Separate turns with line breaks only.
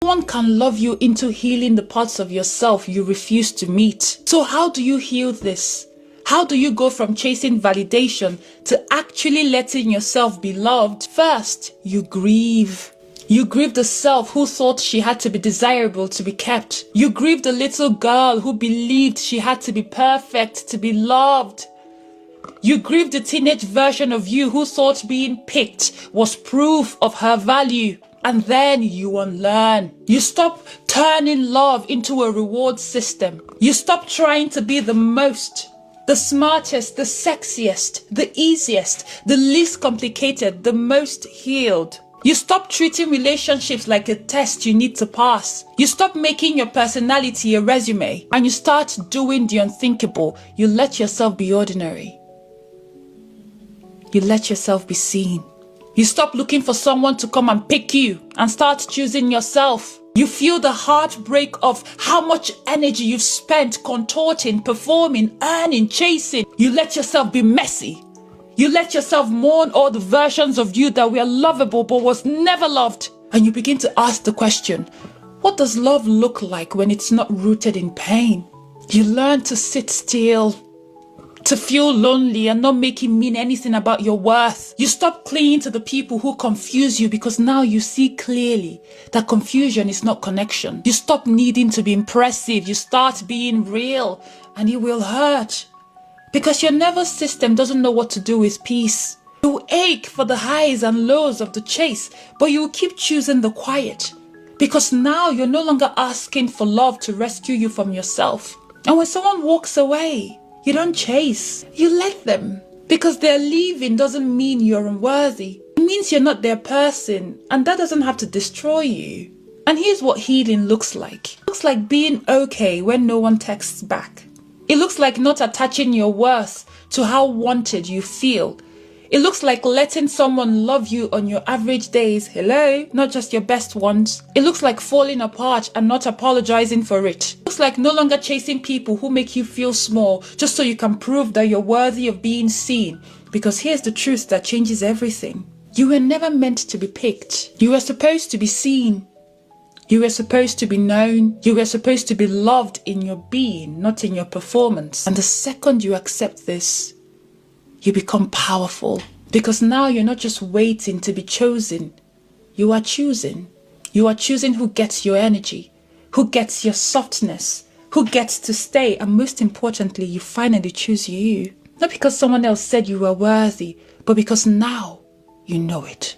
No one can love you into healing the parts of yourself you refuse to meet. So how do you heal this? How do you go from chasing validation to actually letting yourself be loved? First, you grieve. You grieve the self who thought she had to be desirable to be kept. You grieve the little girl who believed she had to be perfect to be loved. You grieve the teenage version of you who thought being picked was proof of her value. And then you unlearn. You stop turning love into a reward system. You stop trying to be the most, the smartest, the sexiest, the easiest, the least complicated, the most healed. You stop treating relationships like a test you need to pass. You stop making your personality a resume, and you start doing the unthinkable. You let yourself be ordinary. You let yourself be seen. You stop looking for someone to come and pick you and start choosing yourself. You feel the heartbreak of how much energy you've spent contorting, performing, earning, chasing. You let yourself be messy. You let yourself mourn all the versions of you that were lovable but was never loved. And you begin to ask the question, what does love look like when it's not rooted in pain? You learn to sit still, to feel lonely and not make it mean anything about your worth. You stop clinging to the people who confuse you because now you see clearly that confusion is not connection. You stop needing to be impressive. You start being real, and it will hurt. Because your nervous system doesn't know what to do with peace. You ache for the highs and lows of the chase, but you will keep choosing the quiet. Because now you're no longer asking for love to rescue you from yourself. And when someone walks away, you don't chase, you let them. Because their leaving doesn't mean you're unworthy. It means you're not their person, and that doesn't have to destroy you. And here's what healing looks like. It looks like being okay when no one texts back. It looks like not attaching your worth to how wanted you feel. It looks like letting someone love you on your average days, hello, not just your best ones. It looks like falling apart and not apologizing for it. It looks like no longer chasing people who make you feel small just so you can prove that you're worthy of being seen. Because here's the truth that changes everything. You were never meant to be picked. You were supposed to be seen. You were supposed to be known. You were supposed to be loved in your being, not in your performance. And the second you accept this, you become powerful. Because now you're not just waiting to be chosen. You are choosing. You are choosing who gets your energy, who gets your softness, who gets to stay. And most importantly, you finally choose you. Not because someone else said you were worthy, but because now you know it.